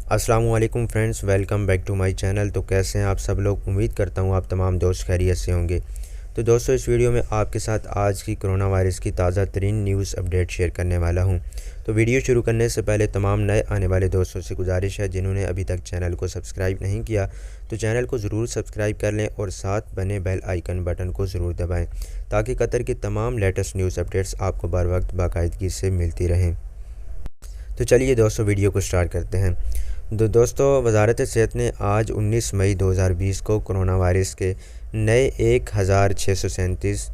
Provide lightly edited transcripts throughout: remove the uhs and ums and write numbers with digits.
अस्सलामु अलैकुम friends, welcome back to my channel. तो कैसे हैं आप सब लोग? उम्मीद करता हूं आप तमाम दोस्त खैरियत से होंगे। तो दोस्तों, इस वीडियो में आपके साथ आज की कोरोना वायरस की ताज़ा तरीन न्यूज़ अपडेट शेयर करने वाला हूं। तो वीडियो शुरू करने से पहले तमाम नए आने वाले दोस्तों से गुजारिश है, जिन्होंने अभी तक चैनल को सब्सक्राइब नहीं किया तो चैनल को ज़रूर सब्सक्राइब कर लें और साथ बने बेल आइकन बटन को ज़रूर दबाएँ, ताकि कतर की तमाम लेटेस्ट न्यूज़ अपडेट्स आपको बर वक्त बाकायदगी से मिलती रहें। तो चलिए दोस्तों, वीडियो को स्टार्ट करते हैं। दोस्तों, वजारत सेहत ने आज 19 मई 2020 को कोरोना वायरस के नए 1637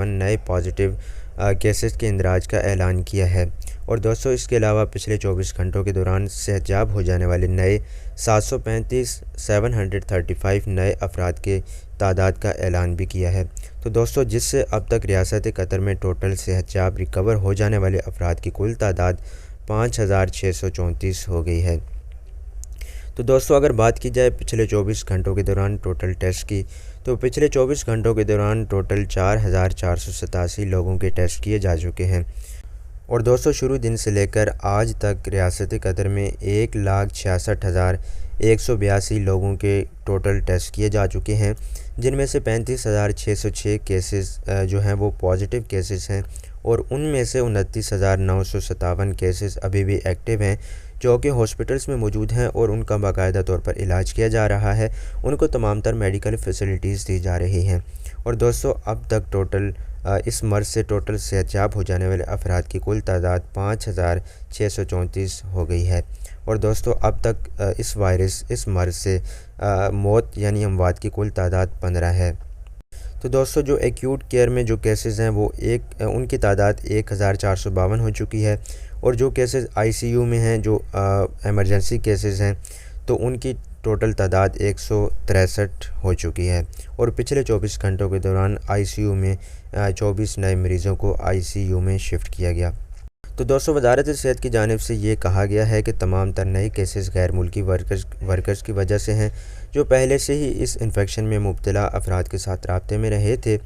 नए पॉजिटिव केसेस के इंदराज का ऐलान किया है। और दोस्तों, इसके अलावा पिछले 24 घंटों के दौरान सेहतयाब हो जाने वाले नए 735 नए अफराद के तादाद का ऐलान भी किया है। तो दोस्तों, जिससे अब तक रियासत कतर में टोटल सेहतयाब रिकवर हो जाने वाले अफराद की कुल तादाद 5634 हो गई है। तो दोस्तों, अगर बात की जाए पिछले 24 घंटों के दौरान टोटल टेस्ट की, तो पिछले 24 घंटों के दौरान टोटल 4487 लोगों के टेस्ट किए जा चुके हैं। और दोस्तों, शुरू दिन से लेकर आज तक रियासत कतर में 1,66,182 लोगों के टोटल टेस्ट किए जा चुके हैं, जिनमें से 35,606 केसेस जो हैं वो पॉजिटिव केसेस हैं, और उनमें से 29,957 केसेस अभी भी एक्टिव हैं, जो कि हॉस्पिटल्स में मौजूद हैं और उनका बाकायदा तौर पर इलाज किया जा रहा है। उनको तमाम तर मेडिकल फैसिलिटीज़ दी जा रही हैं। और दोस्तों, अब तक टोटल इस मर्ज़ से टोटल सेहतयाब हो जाने वाले अफराद की कुल तादाद 5634 हो गई है। और दोस्तों, अब तक इस मर्ज़ से मौत यानी अमवात की कुल तादाद 15 है। तो दोस्तों, जो एक्यूट केयर में जो केसेस हैं वो उनकी तादाद 1452 हो चुकी है, और जो केसेस आईसीयू में हैं, जो एमरजेंसी केसेस हैं, तो उनकी टोटल तादाद 163 हो चुकी है। और पिछले 24 घंटों के दौरान आईसीयू में 24 नए मरीज़ों को आईसीयू में शिफ्ट किया गया। तो दोस्तों, वजारत सेहत की जानिब से ये कहा गया है कि तमाम तर नए केसेस गैर मुल्की वर्कर्स की वजह से हैं, जो पहले से ही इस इन्फेक्शन में मुब्तला अफराद के साथ राब्ते में रहे थे।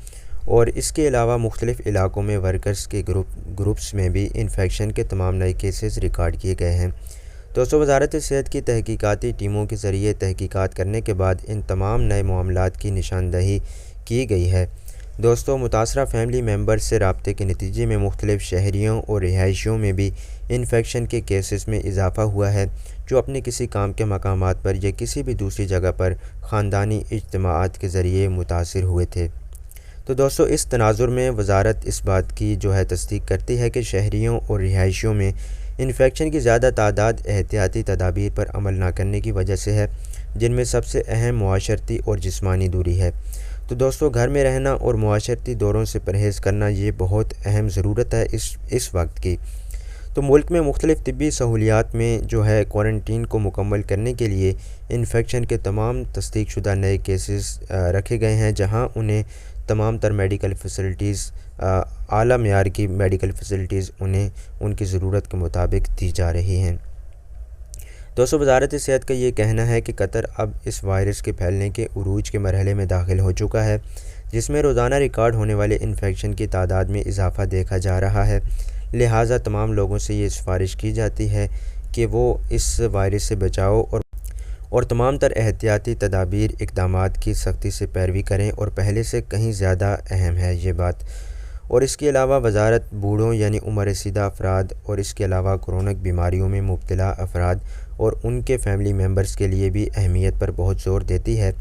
और इसके अलावा मुख्तलिफ़ इलाकों में वर्कर्स के ग्रुप्स में भी इन्फेक्शन के तमाम नए केसेस रिकॉर्ड किए गए हैं। दोस्तों, वजारत सेहत की तहकीकाती टीमों के ज़रिए तहकीकात करने के बाद इन तमाम नए मामलात की निशानदही की गई है। दोस्तों, मुतासरा फैमिली मेम्बर्स से रब्ते के नतीजे में मुख्तलिफ़ शहरियों और रिहायशियों में भी इन्फेक्शन के केसेस में इजाफ़ा हुआ है, जो अपने किसी काम के मकामात पर या किसी भी दूसरी जगह पर ख़ानदानी इज्तिमाआत के ज़रिए मुतासिर हुए थे। तो दोस्तों, इस तनाजुर में वजारत इस बात की जो है तस्दीक करती है कि शहरियों और रिहायशियों में इन्फेक्शन की ज़्यादा तादाद एहतियाती तदाबीर पर अमल न करने की वजह से है, जिनमें सबसे अहम मुआशरती और जिस्मानी दूरी है। तो दोस्तों, घर में रहना और मुआशरती दौरों से परहेज़ करना ये बहुत अहम ज़रूरत है इस वक्त की। तो मुल्क में मुख्तलिफ़ तिब्बी सहूलियात में जो है क्वारंटीन को मुकम्मल करने के लिए इन्फेक्शन के तमाम तस्दीक शुदा नए केसेस रखे गए हैं, जहां उन्हें तमाम तर मेडिकल फ़ैसिलिटीज़ आला मेयार की मेडिकल फ़ैसिलिटीज़ उन्हें उनकी ज़रूरत के मुताबिक दी जा रही हैं। दोस्तों, वजारत सेहत का ये कहना है कि कतर अब इस वायरस के फैलने के उरूज के मरहले में दाखिल हो चुका है, जिसमें रोज़ाना रिकॉर्ड होने वाले इन्फेक्शन की तादाद में इजाफ़ा देखा जा रहा है। लिहाजा तमाम लोगों से ये सिफारिश की जाती है कि वो इस वायरस से बचाव और तमाम तर एहतियाती तदाबीर इक़दामात की सख्ती से पैरवी करें, और पहले से कहीं ज़्यादा अहम है ये बात। और इसके अलावा वजारत बूढ़ों यानी उम्र रसीदा अफराद और इसके अलावा क्रोनिक बीमारियों में मुब्तला अफराद और उनके फैमिली मेम्बर्स के लिए भी अहमियत पर बहुत ज़ोर देती है,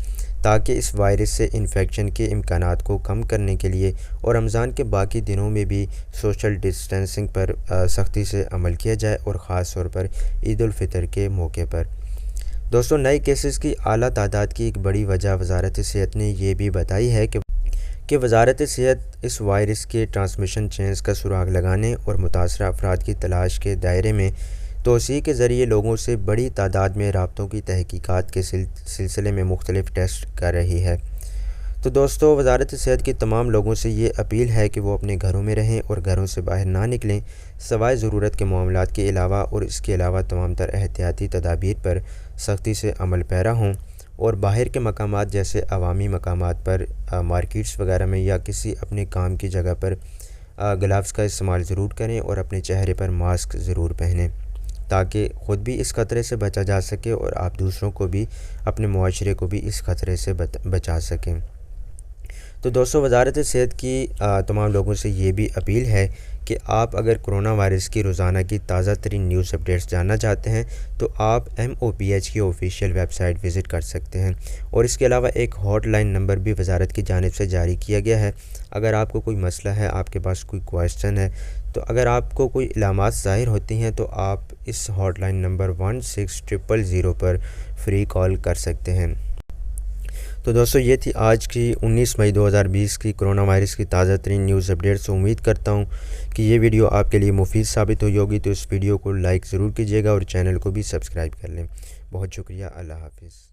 ताकि इस वायरस से इन्फेक्शन के इम्कानात को कम करने के लिए और रमज़ान के बाकी दिनों में भी सोशल डिस्टेंसिंग पर सख्ती से अमल किया जाए, और ख़ास तौर पर ईद उल फ़ितर के मौके पर। दोस्तों, नए केसेस की आला तादाद की एक बड़ी वजह वजारत सेहत ने यह भी बताई है कि वजारत सेहत इस वायरस के ट्रांसमिशन चेन्स का सुराग लगाने और मुतासरा अफराद की तलाश के दायरे में तोसी के ज़रिए लोगों से बड़ी तादाद में राब्तों की तहकीकात के सिलसिले में मुख्तलिफ़ टेस्ट कर रही है। तो दोस्तों, वजारत सेहत की तमाम लोगों से ये अपील है कि वो अपने घरों में रहें और घरों से बाहर ना निकलें, सवाए ज़रूरत के मामलात के अलावा, और इसके अलावा तमाम तर एहतियाती तदाबीर पर सख्ती से अमल पैरा हों, और बाहर के मकामात जैसे अवामी मकामात पर मार्केट्स वगैरह में या किसी अपने काम की जगह पर ग्लव्स का इस्तेमाल ज़रूर करें और अपने चेहरे पर मास्क ज़रूर पहनें। تاکہ خود بھی اس خطرے سے بچا جا سکے اور آپ دوسروں کو بھی، اپنے معاشرے کو بھی اس خطرے سے بچا سکیں۔ تو دوستو، وزارت صحت کی تمام لوگوں سے یہ بھی اپیل ہے کہ آپ اگر کرونا وائرس کی روزانہ کی تازہ ترین نیوز اپڈیٹس جاننا چاہتے ہیں تو آپ MOPH کی آفیشیل ویب سائٹ وزٹ کر سکتے ہیں، اور اس کے علاوہ ایک ہاٹ لائن نمبر بھی وزارت کی جانب سے جاری کیا گیا ہے۔ اگر آپ کو کوئی مسئلہ ہے، آپ کے پاس کوئی کویسچن ہے، تو اگر آپ کو کوئی علامات ظاہر ہوتی ہیں تو آپ اس ہاٹ لائن نمبر 16000 پر فری کال کر سکتے ہیں۔ تو دوستو، یہ تھی آج کی 19 مئی 2020 کی کرونا وائرس کی تازہ ترین نیوز اپڈیٹس۔ امید کرتا ہوں کہ یہ ویڈیو آپ کے لیے مفید ثابت ہوئی ہوگی، تو اس ویڈیو کو لائک ضرور کیجیے گا اور چینل کو بھی سبسکرائب کر لیں۔ بہت شکریہ، اللہ حافظ۔